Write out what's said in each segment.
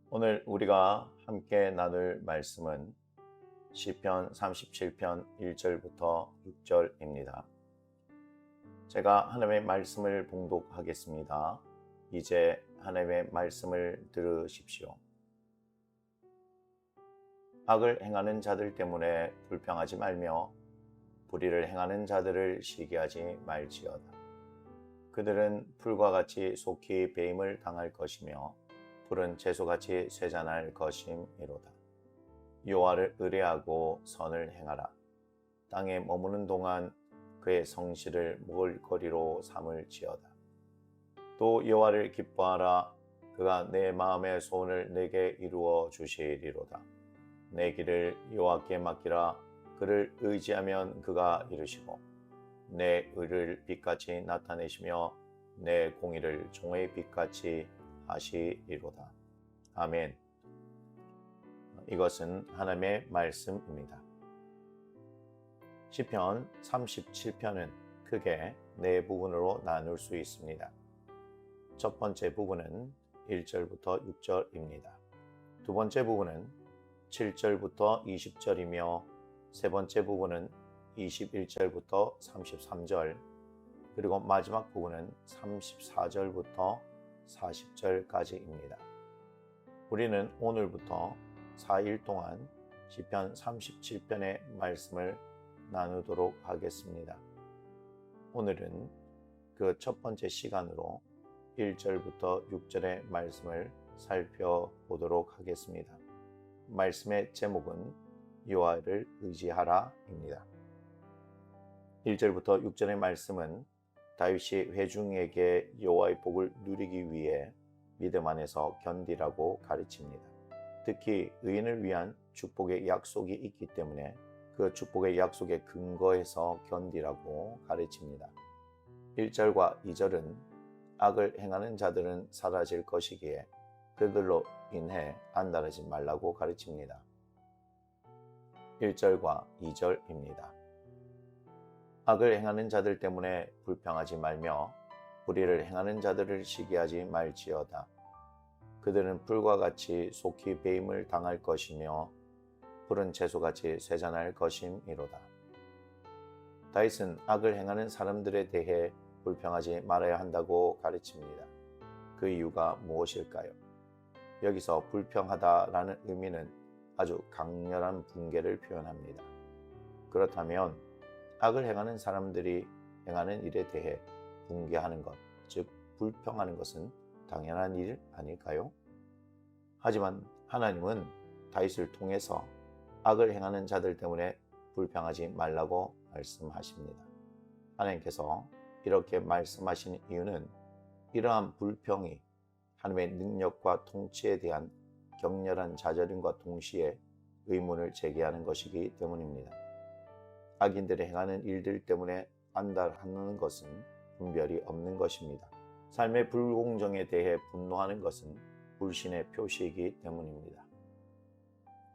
오늘 우리가 함께 나눌 말씀은 시편 37편 1절부터 6절입니다. 제가 하나님의 말씀을 봉독하겠습니다. 이제 하나님의 말씀을 들으십시오. 악을 행하는 자들 때문에 불평하지 말며 불의를 행하는 자들을 시기하지 말지어다. 그들은 풀과 같이 속히 배임을 당할 것이며 푸른 채소같이 쇠잔할 것임이로다. 여호와를 의뢰하고 선을 행하라. 땅에 머무는 동안 그의 성실을 먹을거리로 삼을지어다. 또 여호와를 기뻐하라. 그가 내 마음의 소원을 내게 이루어 주시리로다. 내 길을 여호와께 맡기라. 그를 의지하면 그가 이루시고 내 의를 빛같이 나타내시며 내 공의를 종의 빛같이 하시리로다. 아멘. 이것은 하나님의 말씀입니다. 시편 37편은 크게 네 부분으로 나눌 수 있습니다. 첫 번째 부분은 1절부터 6절입니다. 두 번째 부분은 7절부터 20절이며 세 번째 부분은 21절부터 33절, 그리고 마지막 부분은 34절부터 40절까지입니다. 우리는 오늘부터 4일 동안 시편 37편의 말씀을 나누도록 하겠습니다. 오늘은 그 첫 번째 시간으로 1절부터 6절의 말씀을 살펴보도록 하겠습니다. 말씀의 제목은 여호와를 의지하라입니다. 1절부터 6절의 말씀은 다윗이 회중에게 여호와의 복을 누리기 위해 믿음 안에서 견디라고 가르칩니다. 특히 의인을 위한 축복의 약속이 있기 때문에 그 축복의 약속에 근거해서 견디라고 가르칩니다. 1절과 2절은 악을 행하는 자들은 사라질 것이기에 그들로 인해 안달하지 말라고 가르칩니다. 1절과 2절입니다. 악을 행하는 자들 때문에 불평하지 말며 불의를 행하는 자들을 시기하지 말지어다. 그들은 풀과 같이 속히 배임을 당할 것이며 푸른 채소같이 쇠잔할 것임이로다. 다윗은 악을 행하는 사람들에 대해 불평하지 말아야 한다고 가르칩니다. 그 이유가 무엇일까요? 여기서 불평하다라는 의미는 아주 강렬한 분개를 표현합니다. 그렇다면 악을 행하는 사람들이 행하는 일에 대해 분개하는 것, 즉 불평하는 것은 당연한 일 아닐까요? 하지만 하나님은 다윗을 통해서 악을 행하는 자들 때문에 불평하지 말라고 말씀하십니다. 하나님께서 이렇게 말씀하신 이유는 이러한 불평이 하나님의 능력과 통치에 대한 격렬한 자절임과 동시에 의문을 제기하는 것이기 때문입니다. 악인들이 행하는 일들 때문에 안달하는 것은 분별이 없는 것입니다. 삶의 불공정에 대해 분노하는 것은 불신의 표시이기 때문입니다.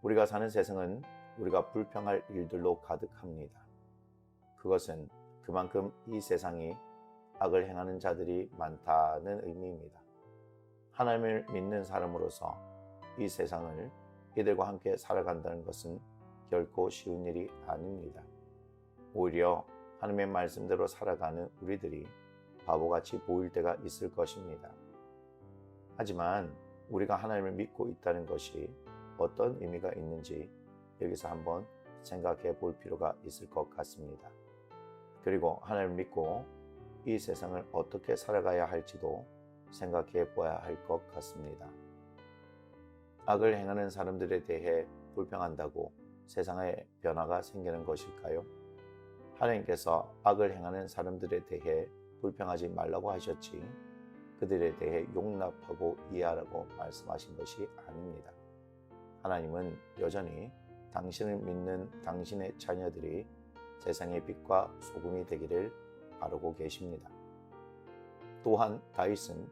우리가 사는 세상은 우리가 불평할 일들로 가득합니다. 그것은 그만큼 이 세상이 악을 행하는 자들이 많다는 의미입니다. 하나님을 믿는 사람으로서 이 세상을 이들과 함께 살아간다는 것은 결코 쉬운 일이 아닙니다. 오히려 하나님의 말씀대로 살아가는 우리들이 바보같이 보일 때가 있을 것입니다. 하지만 우리가 하나님을 믿고 있다는 것이 어떤 의미가 있는지 여기서 한번 생각해 볼 필요가 있을 것 같습니다. 그리고 하나님을 믿고 이 세상을 어떻게 살아가야 할지도 생각해 보아야 할 것 같습니다. 악을 행하는 사람들에 대해 불평한다고 세상에 변화가 생기는 것일까요? 하나님께서 악을 행하는 사람들에 대해 불평하지 말라고 하셨지 그들에 대해 용납하고 이해하라고 말씀하신 것이 아닙니다. 하나님은 여전히 당신을 믿는 당신의 자녀들이 세상의 빛과 소금이 되기를 바라고 계십니다. 또한 다윗은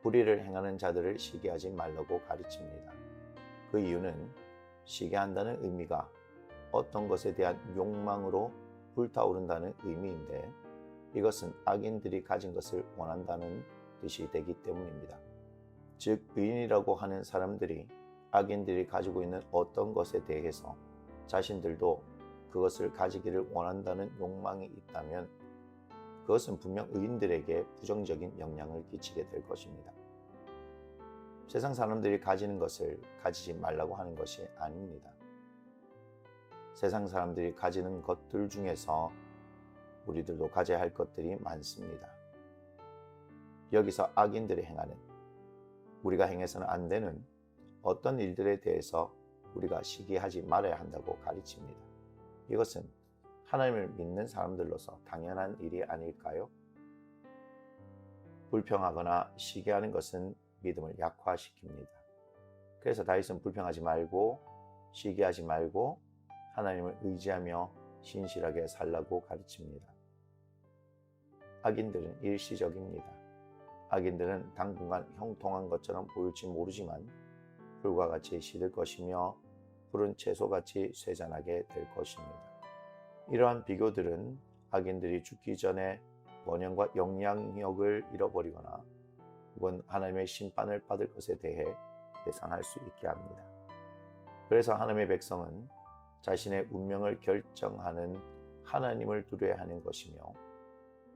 불의를 행하는 자들을 시기하지 말라고 가르칩니다. 그 이유는 시기한다는 의미가 어떤 것에 대한 욕망으로 불타오른다는 의미인데 이것은 악인들이 가진 것을 원한다는 뜻이 되기 때문입니다. 즉 의인이라고 하는 사람들이 악인들이 가지고 있는 어떤 것에 대해서 자신들도 그것을 가지기를 원한다는 욕망이 있다면 그것은 분명 의인들에게 부정적인 영향을 끼치게 될 것입니다. 세상 사람들이 가지는 것을 가지지 말라고 하는 것이 아닙니다. 세상 사람들이 가지는 것들 중에서 우리들도 가져야 할 것들이 많습니다. 여기서 악인들이 행하는, 우리가 행해서는 안 되는 어떤 일들에 대해서 우리가 시기하지 말아야 한다고 가르칩니다. 이것은 하나님을 믿는 사람들로서 당연한 일이 아닐까요? 불평하거나 시기하는 것은 믿음을 약화시킵니다. 그래서 다윗은 불평하지 말고 시기하지 말고 하나님을 의지하며 신실하게 살라고 가르칩니다. 악인들은 일시적입니다. 악인들은 당분간 형통한 것처럼 보일지 모르지만 불과 같이 시들 것이며 푸른 채소같이 쇠잔하게 될 것입니다. 이러한 비교들은 악인들이 죽기 전에 번영과 영향력을 잃어버리거나 혹은 하나님의 심판을 받을 것에 대해 예상할 수 있게 합니다. 그래서 하나님의 백성은 자신의 운명을 결정하는 하나님을 두려워야 하는 것이며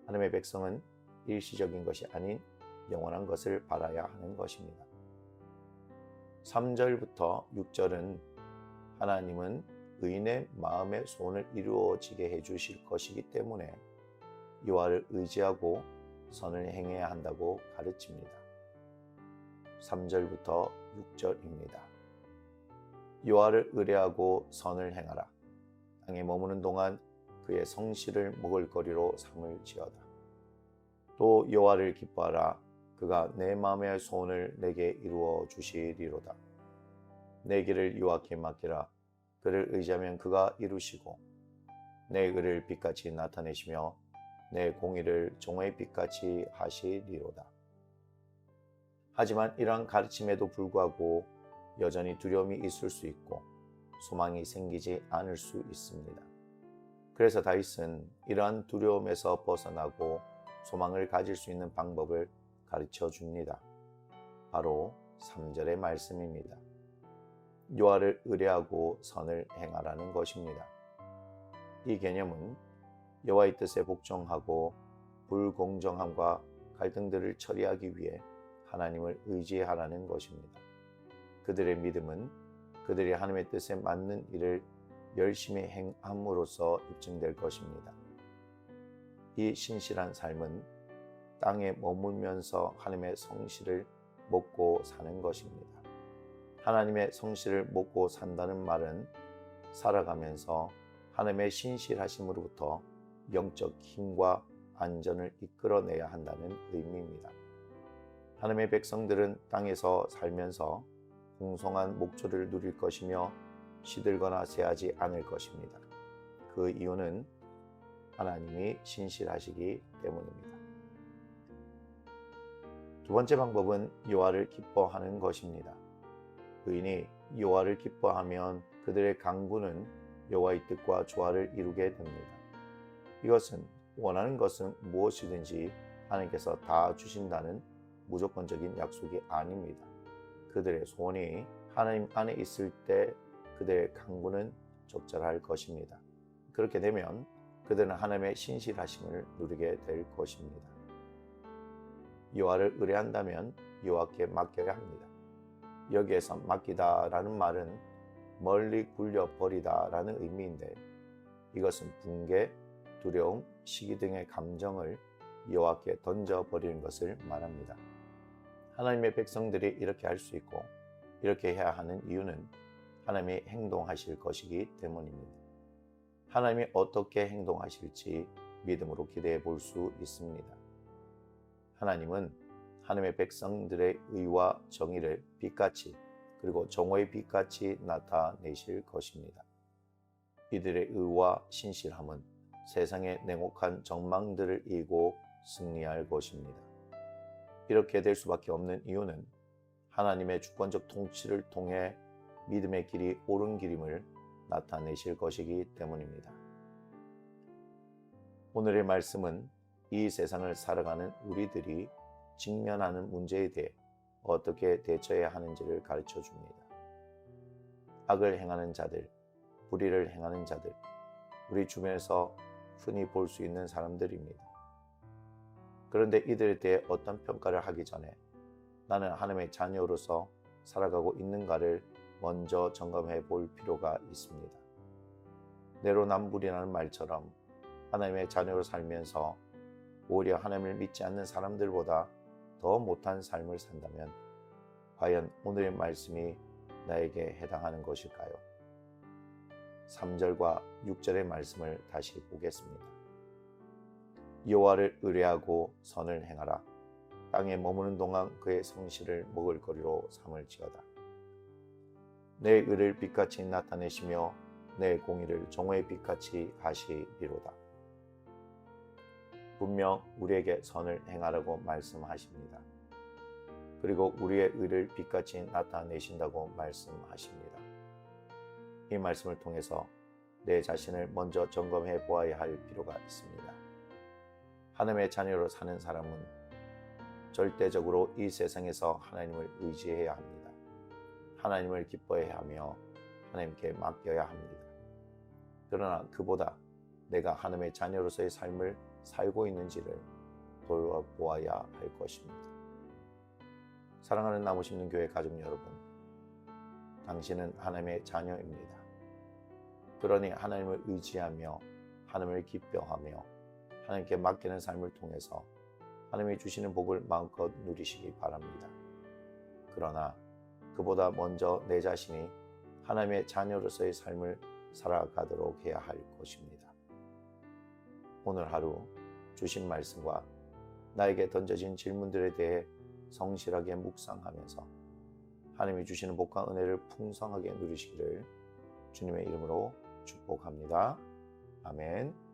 하나님의 백성은 일시적인 것이 아닌 영원한 것을 바라야 하는 것입니다. 3절부터 6절은 하나님은 의인의 마음의 소원을 이루어지게 해주실 것이기 때문에 여호와를 의지하고 선을 행해야 한다고 가르칩니다. 3절부터 6절입니다. 여호와를 의뢰하고 선을 행하라. 땅에 머무는 동안 그의 성실을 먹을거리로 삼을지어다. 또 여호와를 기뻐하라. 그가 내 마음의 소원을 내게 이루어 주시리로다. 내 길을 여호와께 맡기라. 그를 의지하면 그가 이루시고 내 의를 빛같이 나타내시며 내 공의를 종의 빛같이 하시리로다. 하지만 이러한 가르침에도 불구하고 여전히 두려움이 있을 수 있고 소망이 생기지 않을 수 있습니다. 그래서 다윗은 이러한 두려움에서 벗어나고 소망을 가질 수 있는 방법을 가르쳐 줍니다. 바로 3절의 말씀입니다. 여호와를 의뢰하고 선을 행하라는 것입니다. 이 개념은 여호와의 뜻에 복종하고 불공정함과 갈등들을 처리하기 위해 하나님을 의지하라는 것입니다. 그들의 믿음은 그들이 하나님의 뜻에 맞는 일을 열심히 행함으로써 입증될 것입니다. 이 신실한 삶은 땅에 머물면서 하나님의 성실을 먹고 사는 것입니다. 하나님의 성실을 먹고 산다는 말은 살아가면서 하나님의 신실하심으로부터 영적 힘과 안전을 이끌어내야 한다는 의미입니다. 하나님의 백성들은 땅에서 살면서 풍성한 목초를 누릴 것이며 시들거나 쇠하지 않을 것입니다. 그 이유는 하나님이 신실하시기 때문입니다. 두 번째 방법은 여호와를 기뻐하는 것입니다. 의인이 여호와를 기뻐하면 그들의 강구는 여호와의 뜻과 조화를 이루게 됩니다. 이것은 원하는 것은 무엇이든지 하나님께서 다 주신다는 무조건적인 약속이 아닙니다. 그들의 소원이 하나님 안에 있을 때 그들의 강구는 적절할 것입니다. 그렇게 되면 그들은 하나님의 신실하심을 누리게 될 것입니다. 여호와를 의뢰한다면 여호와께 맡겨야 합니다. 여기에서 맡기다라는 말은 멀리 굴려버리다라는 의미인데 이것은 붕괴, 두려움, 시기 등의 감정을 여호와께 던져버리는 것을 말합니다. 하나님의 백성들이 이렇게 할 수 있고 이렇게 해야 하는 이유는 하나님이 행동하실 것이기 때문입니다. 하나님이 어떻게 행동하실지 믿음으로 기대해 볼 수 있습니다. 하나님은 하나님의 백성들의 의와 정의를 빛같이 그리고 정오의 빛같이 나타내실 것입니다. 이들의 의와 신실함은 세상의 냉혹한 전망들을 이기고 승리할 것입니다. 이렇게 될 수밖에 없는 이유는 하나님의 주권적 통치를 통해 믿음의 길이 옳은 길임을 나타내실 것이기 때문입니다. 오늘의 말씀은 이 세상을 살아가는 우리들이 직면하는 문제에 대해 어떻게 대처해야 하는지를 가르쳐 줍니다. 악을 행하는 자들, 불의를 행하는 자들, 우리 주변에서 흔히 볼 수 있는 사람들입니다. 그런데 이들에 대해 어떤 평가를 하기 전에 나는 하나님의 자녀로서 살아가고 있는가를 먼저 점검해 볼 필요가 있습니다. 내로남불이라는 말처럼 하나님의 자녀로 살면서 오히려 하나님을 믿지 않는 사람들보다 더 못한 삶을 산다면 과연 오늘의 말씀이 나에게 해당하는 것일까요? 3절과 6절의 말씀을 다시 보겠습니다. 여호와를 의뢰하고 선을 행하라. 땅에 머무는 동안 그의 성실을 먹을 거리로 삼을지어다. 내 의를 빛같이 나타내시며 내 공의를 종의 빛같이 하시리로다. 분명 우리에게 선을 행하라고 말씀하십니다. 그리고 우리의 의를 빛같이 나타내신다고 말씀하십니다. 이 말씀을 통해서 내 자신을 먼저 점검해 보아야 할 필요가 있습니다. 하나님의 자녀로 사는 사람은 절대적으로 이 세상에서 하나님을 의지해야 합니다. 하나님을 기뻐해야 하며 하나님께 맡겨야 합니다. 그러나 그보다 내가 하나님의 자녀로서의 삶을 살고 있는지를 돌아보아야 할 것입니다. 사랑하는 나무 심는 교회 가족 여러분, 당신은 하나님의 자녀입니다. 그러니 하나님을 의지하며 하나님을 기뻐하며 하나님께 맡기는 삶을 통해서 하나님이 주시는 복을 마음껏 누리시기 바랍니다. 그러나 그보다 먼저 내 자신이 하나님의 자녀로서의 삶을 살아가도록 해야 할 것입니다. 오늘 하루 주신 말씀과 나에게 던져진 질문들에 대해 성실하게 묵상하면서 하나님이 주시는 복과 은혜를 풍성하게 누리시기를 주님의 이름으로 축복합니다. 아멘.